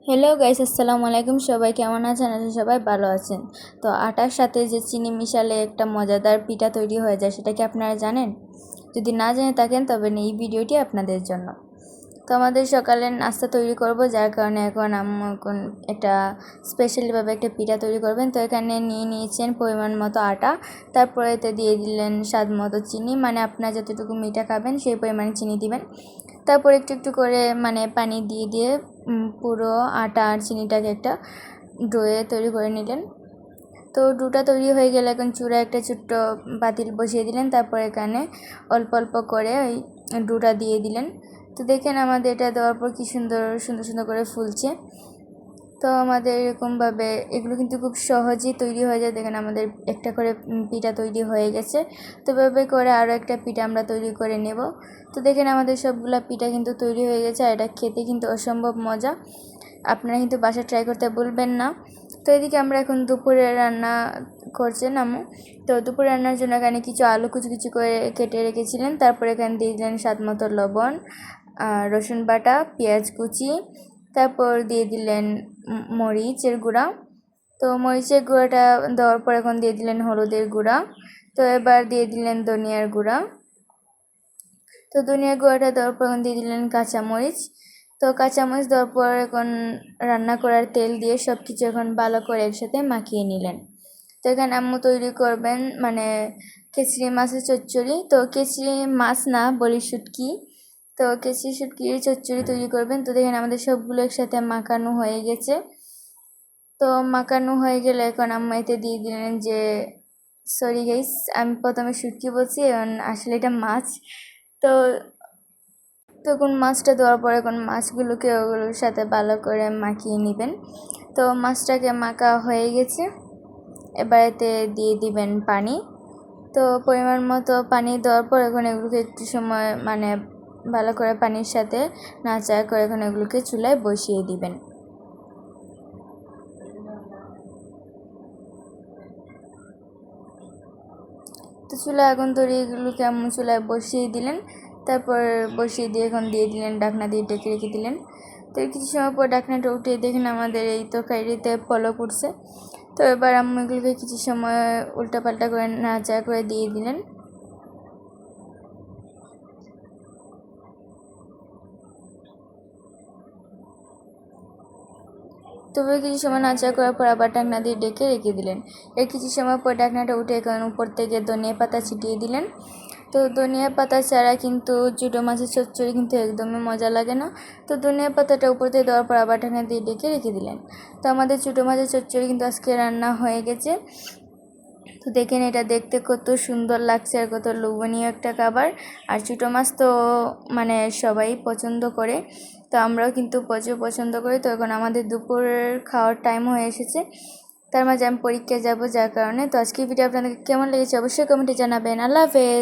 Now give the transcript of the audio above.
Hello guys, আসসালামু আলাইকুম। সবাই কেমন আছেন? সবাই ভালো আছেন? তো আটার সাথে যে চিনি মিশালে একটা মজাদার পিঠা তৈরি হয়ে যায়, সেটা কি আপনারা জানেন? যদি না জেনে থাকেন তবে এই ভিডিওটি আপনাদের জন্য। তো আমাদের সকালে নাস্তা তৈরি করব, যার কারণে এখন আম্মু এখন একটা স্পেশালিভাবে একটা পিঠা তৈরি করবেন। তো এখানে নিয়ে নিয়েছেন পরিমাণ মতো আটা, তারপরে এতে দিয়ে দিলেন স্বাদ মতো চিনি, মানে আপনারা যতটুকু মিঠা খাবেন সেই পরিমাণে চিনি দিবেন। তারপর একটু একটু করে পানি দিয়ে দিয়ে পুরো আটা আর চিনিটাকে একটা ডোয়ে তৈরি করে নিলেন। তো ডোটা তৈরি হয়ে গেলে এখন চূড়া একটা ছোট্ট পাতিল বসিয়ে দিলেন। তারপর এখানে অল্প অল্প করে ওই ডোটা দিয়ে দিলেন। তো দেখেন আমাদের এটা দেওয়ার পর কি সুন্দর সুন্দর সুন্দর করে ফুলছে। তো আমাদের এরকমভাবে এগুলো কিন্তু খুব সহজেই তৈরি হয়ে যায়। দেখেন আমাদের একটা করে পিঠা তৈরি হয়ে গেছে। তো এভাবে করে আরও একটা পিঠা আমরা তৈরি করে নেব। তো দেখেন আমাদের সবগুলা পিঠা কিন্তু তৈরি হয়ে গেছে, আর এটা খেতে কিন্তু অসম্ভব মজা। আপনারা কিন্তু বাসায় ট্রাই করতে ভুলবেন না। তো এদিকে আমরা এখন দুপুরে রান্না করছেন আম্মু। তো দুপুরে রান্নার জন্য এখানে কিছু আলু কুচি কুচি করে কেটে রেখেছিলেন। তারপরে এখানে দিয়ে দিলেন স্বাদ মতো লবণ, রসুন বাটা, পেঁয়াজ কুচি, তারপর দিয়ে দিলেন মরিচের গুঁড়া। তো মরিচের গুঁড়াটা দেওয়ার পর এখন দিয়ে দিলেন হলুদের গুঁড়া। তো এবার দিয়ে দিলেন ধনিয়ার গুঁড়া। তো ধনিয়ার গুঁড়াটা দেওয়ার পর এখন দিয়ে দিলেন কাঁচামরিচ। তো কাঁচামরিচ দেওয়ার পর এখন রান্না করার তেল দিয়ে সব কিছু এখন ভালো করে একসাথে মাখিয়ে নিলেন। তো এখানে আম্মু তৈরি করবেন কেচরি মাছের চচ্চড়ি। তো কেচরি মাছ না, বলি শুটকি। তো কেচরি শুটকির চচ্চড়ি তৈরি করবেন। তো দেখেন আমাদের সবগুলো একসাথে মাখানো হয়ে গেছে। তো মাখানো হয়ে গেলে এখন আম্মু এতে দিয়ে দিলেন যে, সরি গাইস, আমি প্রথমে শুটকি বলছি, এখন আসলে এটা মাছ। তো তখন মাছটা দেওয়ার পরে এখন মাছগুলোকে ওগুলোর সাথে ভালো করে মাখিয়ে নেবেন। তো মাছটাকে মাখা হয়ে গেছে, এবার এতে দিয়ে দিবেন পানি। তো পরিমাণ মতো পানি দেওয়ার পর এখন এগুলোকে একটু সময় ভালো করে পানির সাথে নাড়াচাড়া করে এখন এগুলোকে চুলায় বসিয়ে দিবেন। তো চুলা আগুন ধরে এগুলোকে আম্মু চুলায় বসিয়ে দিলেন। তারপর বসিয়ে দিয়ে এখন দিয়ে দিলেন ঢাকনা দিয়ে ঢেকে রেখে দিলেন। তো কিছু সময় পর ঢাকনাটা উঠিয়ে দেখেন আমাদের এই তরকারিতে পলক উঠছে। তো এবার আম্মু এগুলোকে কিছু সময় উল্টাপাল্টা করে নাড়াচাড়া করে দিয়ে দিলেন। তবে কিছু সময় নাড়াচাড়া করার পর আবার ঢাকনা দিয়ে ঢেকে রেখে দিলেন। এর কিছু সময় পর ঢাকনাটা উঠে এখন উপর থেকে ধনিয়া পাতা ছিটিয়ে দিলেন। তো ধনিয়া পাতা ছাড়া কিন্তু ছোটো মাছের চচ্চড়ি কিন্তু একদমই মজা লাগে না। তো ধনিয়া পাতাটা উপর থেকে দেওয়ার পর আবার ঢাকনা দিয়ে ঢেকে রেখে দিলেন। তো আমাদের ছোটো মাছের চচ্চড়ি কিন্তু আজকে রান্না হয়ে গেছে। তো দেখেন এটা দেখতে কত সুন্দর লাগছে আর কত লোভনীয় একটা খাবার। আর ছোটো মাছ তো সবাই পছন্দ করে, তো আমরাও কিন্তু প্রচুর পছন্দ করি। তো এখন আমাদের দুপুরের খাওয়ার টাইম হয়ে এসেছে, তার মাঝে আমি পরীক্ষায় যাব, যার কারণে। তো আজকের ভিডিও আপনাদের কেমন লেগেছে অবশ্যই কমেন্টে জানাবেন। আল্লাহ হাফেজ।